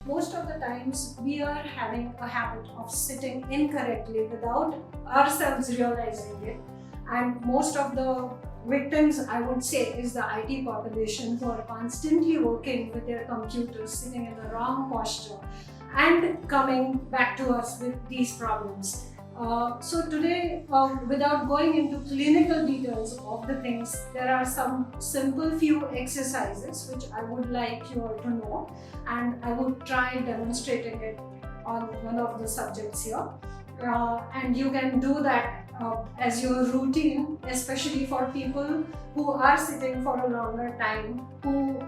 most of the times we are having a habit of sitting incorrectly without ourselves realizing it. And most of the victims, I would say, is the IT population who are constantly working with their computers, sitting in the wrong posture and coming back to us with these problems. So today, without going into clinical details of the things, there are some simple few exercises which I would like you all to know, and I would try demonstrating it on one of the subjects here. And you can do that as your routine, especially for people who are sitting for a longer time, who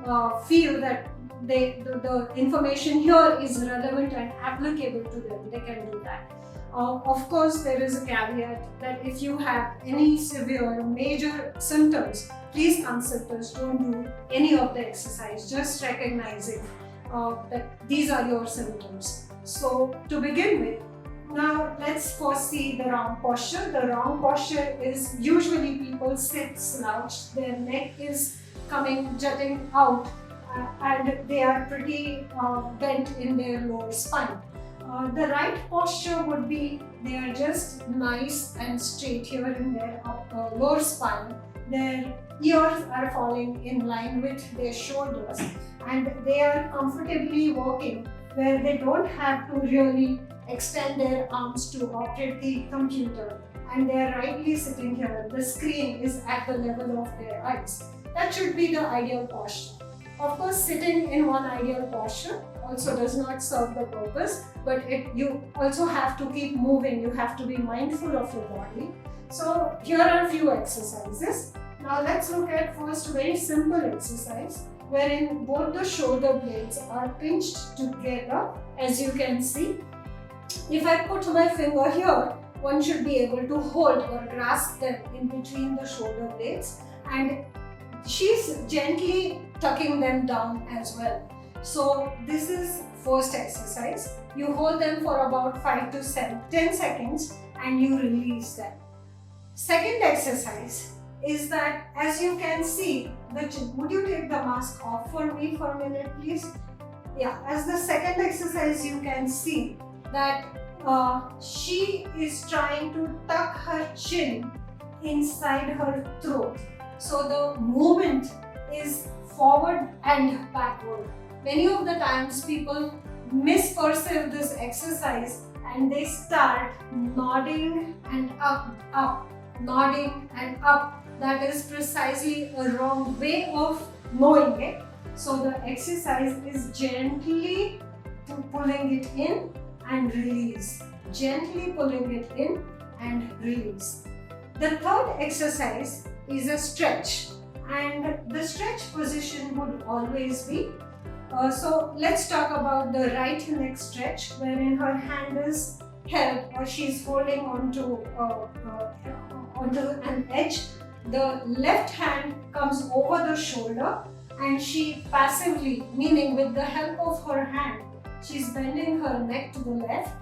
feel that the information here is relevant and applicable to them. They can do that. Of course, there is a caveat that if you have any severe major symptoms, please consult us. Don't do any of the exercise, just recognizing that these are your symptoms. So to begin with, now let's first see the wrong posture. The wrong posture is usually people sit slouched, their neck is jutting out, and they are pretty bent in their lower spine. The right posture would be they are just nice and straight here in their lower spine. Their ears are falling in line with their shoulders, and they are comfortably walking where they don't have to really extend their arms to operate the computer, and they are rightly sitting here. The screen is at the level of their eyes. That should be the ideal posture. Of course, sitting in one ideal posture also does not serve the purpose, but you also have to keep moving. You have to be mindful of your body. So here are a few exercises. Now let's look at first a very simple exercise wherein both the shoulder blades are pinched together, as you can see. If I put my finger here, one should be able to hold or grasp them in between the shoulder blades, and she's gently tucking them down as well. So this is first exercise. You hold them for about 5 to 10 seconds and you release them. Second exercise is that, as you can see, would you take the mask off for me for a minute, please? Yeah, as the second exercise, you can see that she is trying to tuck her chin inside her throat. So the movement is forward and backward. Many of the times people misperceive this exercise and they start nodding and up, nodding and up. That is precisely a wrong way of knowing it. So the exercise is gently pulling it in and release. Gently pulling it in and release. The third exercise is a stretch, and the stretch position would always be so let's talk about the right neck stretch, wherein her hand is held or she's holding onto an edge. The left hand comes over the shoulder and she passively, meaning with the help of her hand, she's bending her neck to the left,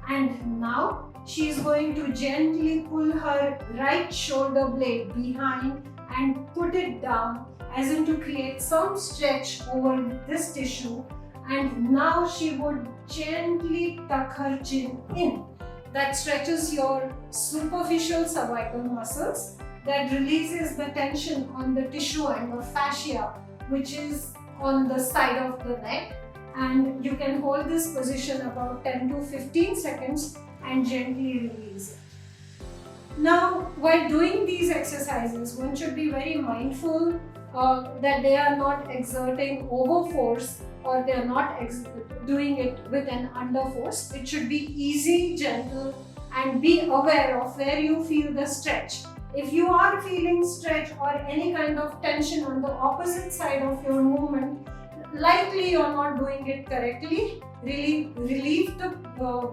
and now she is going to gently pull her right shoulder blade behind and put it down, as in to create some stretch over this tissue, and now she would gently tuck her chin in. That stretches your superficial cervical muscles, that releases the tension on the tissue and the fascia which is on the side of the neck, and you can hold this position about 10 to 15 seconds and gently release it. Now, while doing these exercises, one should be very mindful that they are not exerting over force, or they are not doing it with an under force. It should be easy, gentle, and be aware of where you feel the stretch. If you are feeling stretch or any kind of tension on the opposite side of your movement, likely you are not doing it correctly. Really relieve the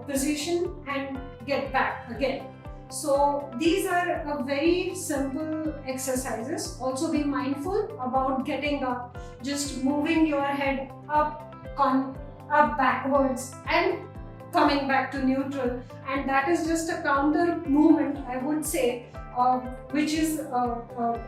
position and get back again. So these are a very simple exercises. Also be mindful about getting up, just moving your head up backwards and coming back to neutral, and that is just a counter movement, I would say, which is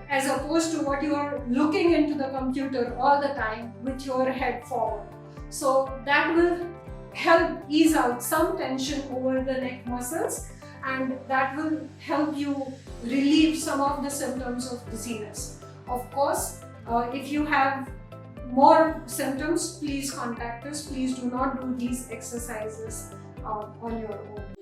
as opposed to what you are looking into the computer all the time with your head forward. So that will help ease out some tension over the neck muscles, and that will help you relieve some of the symptoms of dizziness. Of course, if you have more symptoms, please contact us. Please do not do these exercises on your own.